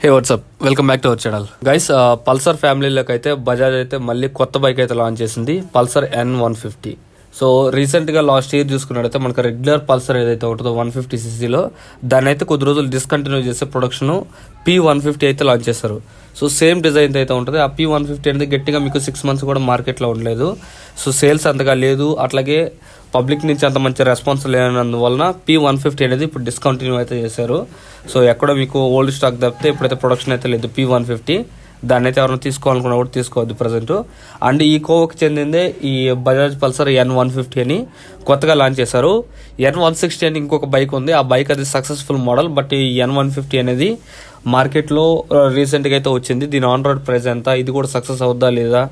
Hey what's up, welcome back to our channel guys. Pulsar ఫ్యామిలీలోకి అయితే బజాజ్ అయితే మళ్ళీ కొత్త బైక్ అయితే లాంచ్ చేసింది, పల్సర్ N150. సో రీసెంట్గా లాస్ట్ ఇయర్ చూసుకున్నట్టయితే మనకు రెగ్యులర్ పల్సర్ ఏదైతే ఉంటుందో 150cc దాన్ని అయితే కొద్ది రోజులు డిస్కంటిన్యూ చేసే ప్రొడక్షన్ P150 అయితే లాంచ్ చేస్తారు. సో సేమ్ డిజైన్ అయితే ఉంటుంది. ఆ P150 అనేది గట్టిగా మీకు 6 months కూడా మార్కెట్లో ఉండలేదు. సో సేల్స్ అంతగా లేదు, అట్లాగే పబ్లిక్ నుంచి అంత మంచి రెస్పాన్స్ లేనందువలన P150 అనేది ఇప్పుడు డిస్కంటిన్యూ అయితే చేశారు. సో ఎక్కడ మీకు ఓల్డ్ స్టాక్ తప్పితే ఇప్పుడైతే ప్రొడక్షన్ అయితే లేదు P150. దాన్ని అయితే ఎవరైనా తీసుకోవాలనుకున్నా కూడా తీసుకోవద్దు ప్రజెంట్. అండ్ ఈ కోవకి చెందిందే ఈ బజాజ్ పల్సర్ N150 అని కొత్తగా లాంచ్ చేశారు. N160 అని ఇంకొక బైక్ ఉంది, ఆ బైక్ అది సక్సెస్ఫుల్ మోడల్. బట్ ఈ N150 అనేది మార్కెట్లో రీసెంట్గా అయితే వచ్చింది. దీని ఆన్ రోడ్ ప్రైస్ ఎంత, ఇది కూడా సక్సెస్ అవుద్దా లేదా,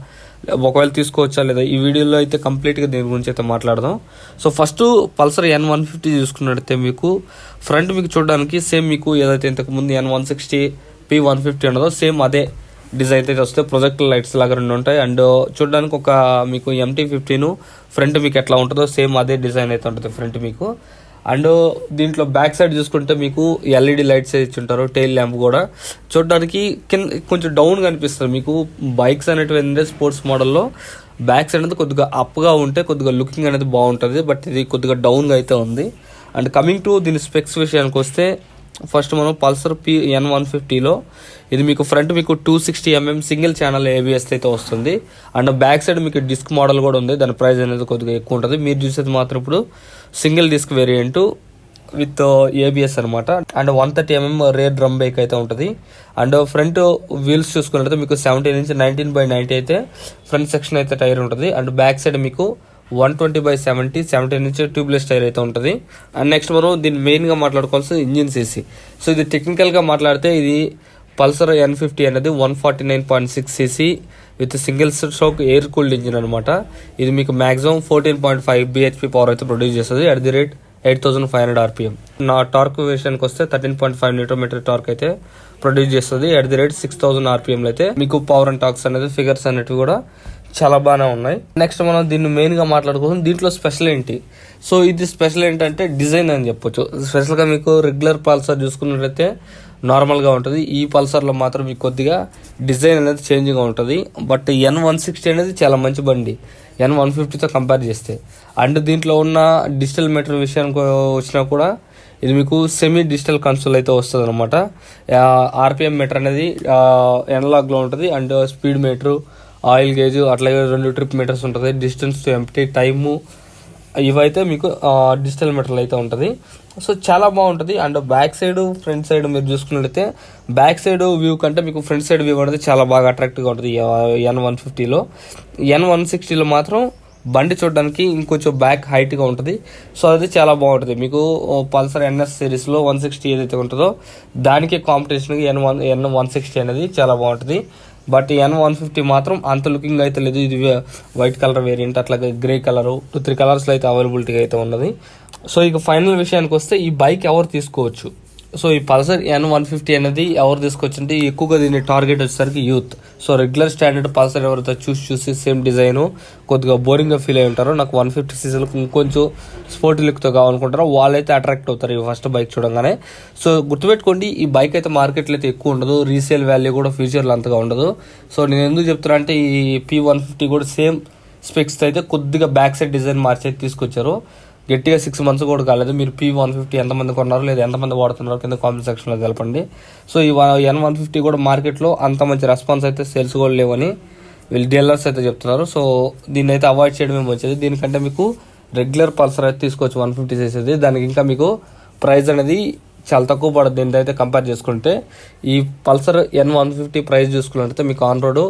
ఒకవేళ తీసుకోవచ్చా లేదా, ఈ వీడియోలో అయితే కంప్లీట్గా దీని గురించి అయితే మాట్లాడదాం. సో ఫస్ట్ పల్సర్ N150 చూసుకున్నట్టయితే మీకు ఫ్రంట్ మీకు చూడడానికి సేమ్ మీకు ఏదైతే ఇంతకుముందు N160 P150 ఉన్నదో సేమ్ అదే డిజైన్ అయితే వస్తాయి. ప్రొజెక్టర్ లైట్స్ లాగా రెండు ఉంటాయి. అండ్ చూడడానికి ఒక మీకు MT-15 ఫ్రంట్ మీకు ఎట్లా ఉంటుందో సేమ్ అదే డిజైన్ అయితే ఉంటుంది ఫ్రంట్ మీకు. అండ్ దీంట్లో బ్యాక్ సైడ్ చూసుకుంటే మీకు LED లైట్స్ ఇచ్చుంటారు, టెయిల్ ల్యాంప్ కూడా చూడడానికి కింద కొంచెం డౌన్ కనిపిస్తుంది. మీకు బైక్స్ అనేటివి ఏంటంటే స్పోర్ట్స్ మోడల్లో బ్యాక్ సైడ్ అనేది కొద్దిగా అప్గా ఉంటే కొద్దిగా లుకింగ్ అనేది బాగుంటుంది, బట్ ఇది కొద్దిగా డౌన్గా అయితే ఉంది. అండ్ కమింగ్ టు దీని స్పెక్స్ విషయానికి వస్తే ఫస్ట్ మనం పల్సర్ N150లో ఇది మీకు ఫ్రంట్ మీకు 260mm సింగిల్ ఛానల్ ABS అయితే వస్తుంది. అండ్ బ్యాక్ సైడ్ మీకు డిస్క్ మోడల్ కూడా ఉంది, దాని ప్రైస్ అనేది కొద్దిగా ఎక్కువ ఉంటుంది. మీరు చూసేది మాత్రం ఇప్పుడు single disc variant with ABS అనమాట. And 130mm rear drum brake అయితే ఉంటుంది. అండ్ ఫ్రంట్ వీల్స్ చూసుకున్నట్లయితే మీకు 17 ఇంచ్ 19/90 అయితే ఫ్రంట్ సెక్షన్ అయితే టైర్ ఉంటుంది. అండ్ బ్యాక్ సైడ్ మీకు 120/70 17 ఇంచ్ ట్యూబ్లెస్ టైర్ అయితే ఉంటుంది. అండ్ నెక్స్ట్ మనం దీన్ని మెయిన్గా మాట్లాడుకోవాల్సిన ఇంజిన్ CC. సో ఇది టెక్నికల్గా మాట్లాడితే ఇది పల్సర్ N50 అనేది 149.6cc with single stroke air cooled engine అనమాట. ఇది మీకు మాక్సిమం 14.5 bhp పవర్ అయితే ప్రొడ్యూస్ చేస్తుంది అట్ ది రేట్ 8500 RPM. నా టార్క్ విషయానికి వస్తే 13.5 Nm టార్క్ అయితే ప్రొడ్యూస్ చేస్తుంది అట్ ది రేట్ 6000 RPM అయితే మీకు పవర్ అండ్ టార్క్స్ అనేది ఫిగర్స్ అనేవి కూడా చాలా బాగానే ఉన్నాయి. నెక్స్ట్ మనం దీన్ని మెయిన్గా మాట్లాడుకోవాలి, దీంట్లో స్పెషల్ ఏంటి. సో ఇది స్పెషల్ ఏంటంటే డిజైన్ అని చెప్పొచ్చు. స్పెషల్గా మీకు రెగ్యులర్ పల్సర్ చూసుకున్నట్లయితే నార్మల్గా ఉంటుంది, ఈ పల్సర్లో మాత్రం మీకు కొద్దిగా డిజైన్ అనేది చేంజ్గా ఉంటుంది. బట్ N160 అనేది చాలా మంచి బండి N150తో కంపేర్ చేస్తే. అండ్ దీంట్లో ఉన్న డిజిటల్ మీటర్ విషయానికి వచ్చినా కూడా ఇది మీకు సెమీ డిజిటల్ కన్సోల్ అయితే వస్తుంది అనమాట. RPM మీటర్ అనేది ఎనలాగ్లో ఉంటుంది. And speed meter, oil gauge, అట్లాగే 2 ట్రిప్ మీటర్స్ ఉంటుంది. డిస్టెన్స్ టు ఎంప్టీ, టైము, ఇవైతే మీకు డిజిటల్ మీటర్లు అయితే ఉంటుంది. సో చాలా బాగుంటుంది. And back side front side మీరు చూసుకున్నట్లయితే బ్యాక్ సైడ్ వ్యూ కంటే మీకు ఫ్రంట్ సైడ్ వ్యూ అనేది చాలా బాగా అట్రాక్టివ్గా ఉంటుంది N150లో. N160లో మాత్రం బండి చూడడానికి ఇంకొంచెం బ్యాక్ హైట్గా ఉంటుంది. సో అది చాలా బాగుంటుంది. మీకు పల్సర్ NS సిరీస్లో 160 ఏదైతే ఉంటుందో దానికి కాంపిటీషన్కి N160 అనేది చాలా బాగుంటుంది. బట్ N150 మాత్రం అంత లుకింగ్ అయితే లేదు. ఇది వైట్ కలర్ వేరియంట్, అట్లాగే గ్రే కలరు, 2-3 కలర్స్లో అయితే అవైలబిలిటీ అయితే ఉన్నది. సో ఇక ఫైనల్ విషయానికి వస్తే ఈ బైక్ ఎవరు తీసుకోవచ్చు. సో ఈ పల్సర్ N150 అనేది ఎవరు తీసుకోవచ్చు ఎక్కువగా దీని టార్గెట్ వచ్చేసరికి youth. So regular standard Pulsar ఎవరైతే చూసి సేమ్ డిజైన్ కొద్దిగా బోరింగ్గా ఫీల్ అయి ఉంటారో, నాకు 150cc ఇంకొంచెం స్పోర్టీ లుక్తో కావాలనుకుంటారో వాళ్ళైతే అట్రాక్ట్ అవుతారు ఈ ఫస్ట్ బైక్ చూడంగానే. సో గుర్తుపెట్టుకోండి, ఈ బైక్ అయితే మార్కెట్లో అయితే ఎక్కువ ఉండదు, రీసేల్ వాల్యూ కూడా ఫ్యూచర్లో అంతగా ఉండదు. సో నేను ఎందుకు చెప్తున్నా అంటే ఈ P150 కూడా సేమ్ స్పెక్స్ అయితే కొద్దిగా బ్యాక్ సైడ్ డిజైన్ మార్చి అయితే తీసుకొచ్చారు. గట్టిగా 6 months కూడా కాలేదు. మీరు P150 ఎంతమంది కొన్నారు లేదా ఎంతమంది వాడుతున్నారు కింద కామెంట్ సెక్షన్లో తెలపండి. సో ఈ N150 కూడా మార్కెట్లో అంత మంచి రెస్పాన్స్ అయితే సేల్స్ కూడా లేవని వీళ్ళు డీలర్స్ అయితే చెప్తున్నారు. సో దీన్ని అయితే అవాయిడ్ చేయడమే మంచిది. దీనికంటే మీకు రెగ్యులర్ పల్సర్ అయితే తీసుకోవచ్చు 150cc. దానికి ఇంకా మీకు ప్రైస్ అనేది చాలా తక్కువ పడుతుంది దీంతో అయితే కంపేర్ చేసుకుంటే. ఈ పల్సర్ N150 ప్రైస్ చూసుకున్నట్లయితే మీకు ఆన్ రోడ్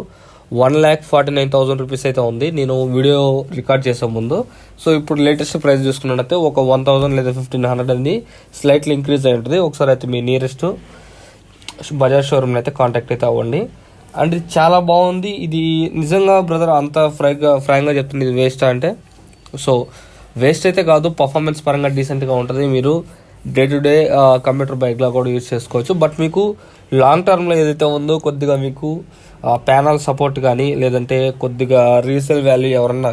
1,49,000 రూపీస్ అయితే ఉంది నేను వీడియో రికార్డ్ చేసే ముందు. సో ఇప్పుడు లేటెస్ట్ ప్రైస్ చూసుకున్నట్లయితే ఒక 1,000 లేదా 1,500 అనేది స్లైట్లీ ఇంక్రీజ్ అయి ఉంటుంది. ఒకసారి అయితే మీ నియరెస్ట్ బజాజ్ షోరూమ్ని అయితే కాంటాక్ట్ అయితే అవ్వండి. అండ్ ఇది చాలా బాగుంది. ఇది నిజంగా బ్రదర్ అంత ఫ్రాంక్గా చెప్తుంది ఇది వేస్ట్ అంటే. సో వేస్ట్ అయితే కాదు, పర్ఫార్మెన్స్ పరంగా డీసెంట్గా ఉంటుంది. మీరు డే టు డే కంప్యూటర్ బైక్లో కూడా యూజ్ చేసుకోవచ్చు. బట్ మీకు లాంగ్ టర్మ్లో ఏదైతే ఉందో కొద్దిగా మీకు ప్యానల్ సపోర్ట్ కానీ లేదంటే కొద్దిగా రీసేల్ వాల్యూ ఎవరన్నా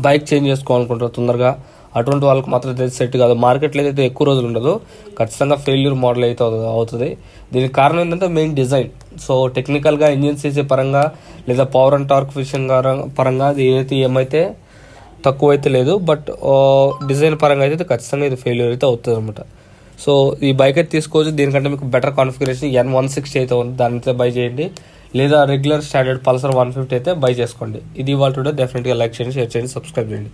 బైక్ చేంజ్ చేసుకోవాలనుకుంటారు తొందరగా అటువంటి వాళ్ళకి మాత్రం అయితే సెట్ కాదు. మార్కెట్లో అయితే ఎక్కువ రోజులు ఉండదు, ఖచ్చితంగా ఫెయిల్యూర్ మోడల్ అయితే అవుతుంది. దీనికి కారణం ఏంటంటే మెయిన్ డిజైన్. సో టెక్నికల్గా ఇంజిన్ సీసీ పరంగా లేదా పవర్ అండ్ టార్క్ ఫిషింగ్ పరంగా అది ఏమైతే తక్కువ అయితే లేదు, బట్ డిజైన్ పరంగా అయితే ఖచ్చితంగా ఇది ఫెయిల్యూర్ అయితే అవుతుంది అనమాట. సో ఈ బైక్ అయితే తీసుకోవచ్చు. దీనికంటే మీకు బెటర్ కాన్ఫిగరేషన్ N160 అయితే ఉంది, దాని అయితే బై చేయండి. లేదా రెగ్యులర్ స్టాండర్డ్ పల్సర్ 150 అయితే బై చేసుకోండి. ఇది ఇవాళ డెఫినెట్గా లైక్ చేయండి, షేర్ చేయండి, సబ్స్క్రైబ్ చేయండి.